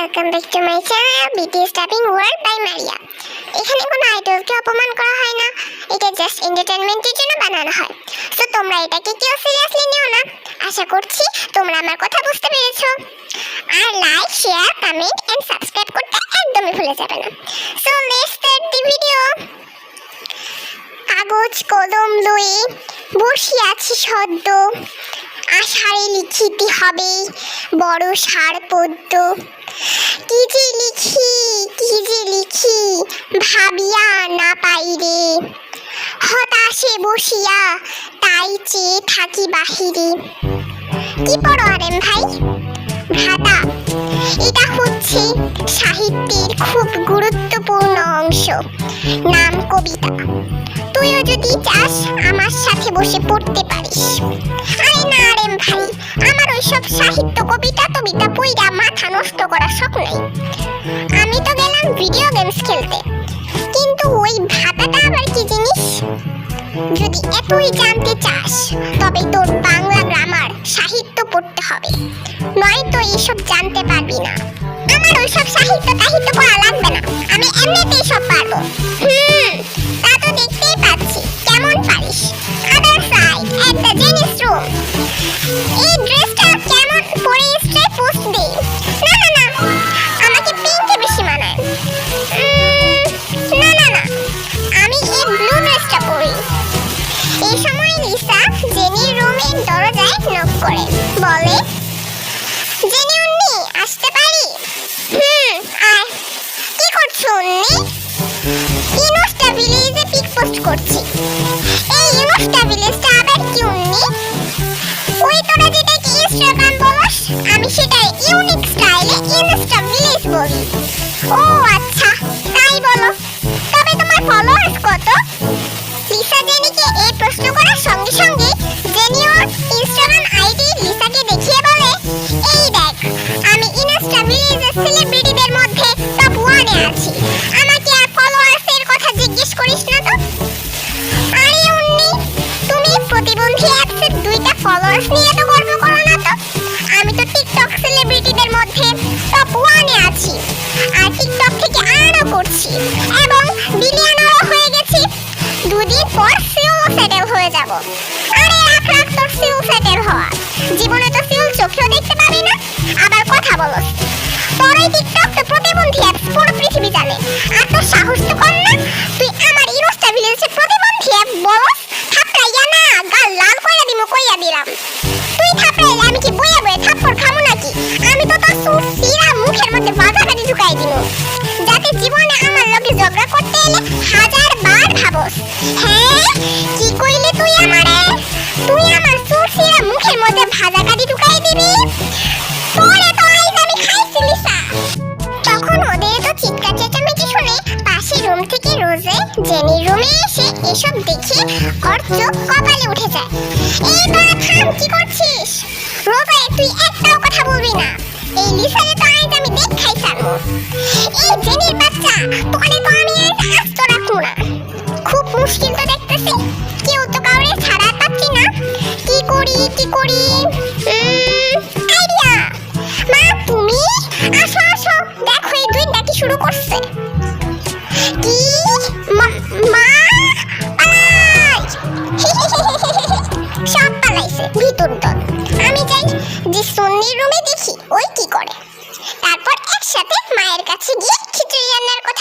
Welcome back to my channel BTS typing word by Maria. এখানে কোনো আইডলকে অপমান করা হয় না, এটা জাস্ট এন্টারটেইনমেন্টের জন্য বানানো হয়। সো তোমরা এটাকে কেউ সিরিয়াসলি নিও না। আশা করছি তোমরা আমার কথা বুঝতে পেরেছো। আর like, share, comment and subscribe করতে একদমই ভুলে যাবে না। So let's start the video. কাগজ কলম লয়ে বসে আছি সদ্য, আষাঢ়ে লিখিতে হবে বড় সার পদ্য। কি যে লিখি ভাবিয়া না পাই রে, হতাশে বসিয়া তাই চেয়ে থাকি বাহিরে। কি পড়ো আরেম ভাই? ভাতা। এটা হচ্ছে সাহিত্যের খুব গুরুত্বপূর্ণ অংশ, নাম কবিতা। তুইও যদি চাস আমার সাথে বসে পড়তে পারিস। আরে না আরেম ভাই, আমার ওইসব সাহিত্য কবিতা পড়া মাথা নষ্ট করার শখ নাই। আমি তো গেলাম ভিডিও গেমস খেলতে। কিন্তু ওই ভাতাটা আবার কি জিনিস? যদি এতই জানতে চাস তবে তোর বাংলা গ্রামার সাহিত্য পড়তে হবে, নয়তো এইসব জানতে পারবি না। আমার ওইসব সাহিত্য পড়া লাগবে না, আমি এমনিতেই সব পারবো। তা তো দেখতেই পাচ্ছি কেমন পারিস। Other side at the Zenit room. এই ড্রেসটা কেমন পরে স্ট্রাইপ পোস্ট দেই? না আমাকে পিঙ্কে বেশি মানায়। না আমি এই ব্লু ড্রেসটা পরি। এই সময় লিসা জেনির রুমের দরজায় নক করে, বলে, জেনি উন্নি আসতে পারি? আয়। কি করছো উন্নি? ইনোস্টা ভিলেজে পিক পোস্ট করছি। এই ইনোস্টা ভিলেজটা আবার কি উন্নি? ওই তোরা যেটাকে ইনস্টাগ্রাম বলস, আমি সেটাই ইউনিক স্টাইলে ইনস্টা ভিলেজ বলি। ও আচ্ছা, তাই বলো। তবে তোমার ফলোয়ার্স কত? লিসা জেনিকে এই প্রশ্ন করার সঙ্গে সঙ্গে জেনি ওর ইনস্টাগ্রাম আইডি লিসাকে দেখিয়ে বলে, এই দেখ, আমি ইনস্টা ভিলেজের সেলিব্রিটিদের মধ্যে টপ 1 এ আছি। আমাকে আর ফলোয়ার্সের কথা জিজ্ঞেস করিস না তো। আরে উন্নি, তুমি প্রতিবন্ধী অ্যাপসের 2টা ফলোয়ার্স নিয়ে তো গর্ব করো না তো? আমি তো টিকটক সেলিব্রিটিদের মধ্যে টপ 1 এ আছি, আর টিকটক থেকে আর্নও করছি এবং বিলিয়নারও হয়ে গেছি। 2 দিন পর সিউল সেটেল হয়ে যাব। আরে রাখ তোর সিউল সেটেল হওয়া। জীবনে তো সিউল চোখেও দেখতে পাবি না, আবার কথা বলস। তোর এই টিকটক তো প্রতিবন্ধী অ্যাপস পুরো পৃথিবী জানে। আর তোর সাহস তো কম না, তুই আমার ইনস্টা ভিলেজে প্রতিবন্ধী অ্যাপ বলস? থাপড়াইয়া না গাল লাল কইরা দিমু, কইয়া দিলাম। তুই থাপড়াইলে আমি কি বইয়া থাপ্পড় খামু নাকি? আমি তো তোর সুর সিরা মুখের মধ্যে বাজা কাটি ঢুকাই দিমু, যাতে জীবনে আমার লগে ঝগড়া করতে এলে 1000 বার ভাবস। হ্যাঁ, কি কইলি তুই আমারে? তুই আমার সুর সিরা মুখের মধ্যে ভাজা কাটি ঢুকাই দিবি? তোরে তো আইজ আমি খাইছি লিসা। তখন ওদের তো চিৎকার চেঁচামেচি শুনে পাশের রুম থেকে রোজে জেনির রুমে এসে এসব দেখে ওর চোখ কপালে উঠে যায়। এই তোরা থাম, কি করছিস? রোজে তুই একটাও কথা বলবি না। এই লিসারে তো আইজ আমি দেখাই ছাড়বো। এই জেনির বাচ্চা, তোরে তো আমি আইজ আস্ত রাখবো না। খুব মুশকিল তো দেখতেছি, কেউ তো কাউরে ছাড়া পাচ্ছি না। কি করি? আইডিয়া। মা তুমি আসো, দেখো এই দুইটা কি শুরু করছে। কি মা সব পালাইছে ভিতর দল। আমি যাই যে সন্নির রুমে দেখি ওই কি করে। তারপর একসাথে মায়ের কাছে গিয়ে খিচুড়ি রান্নার কথা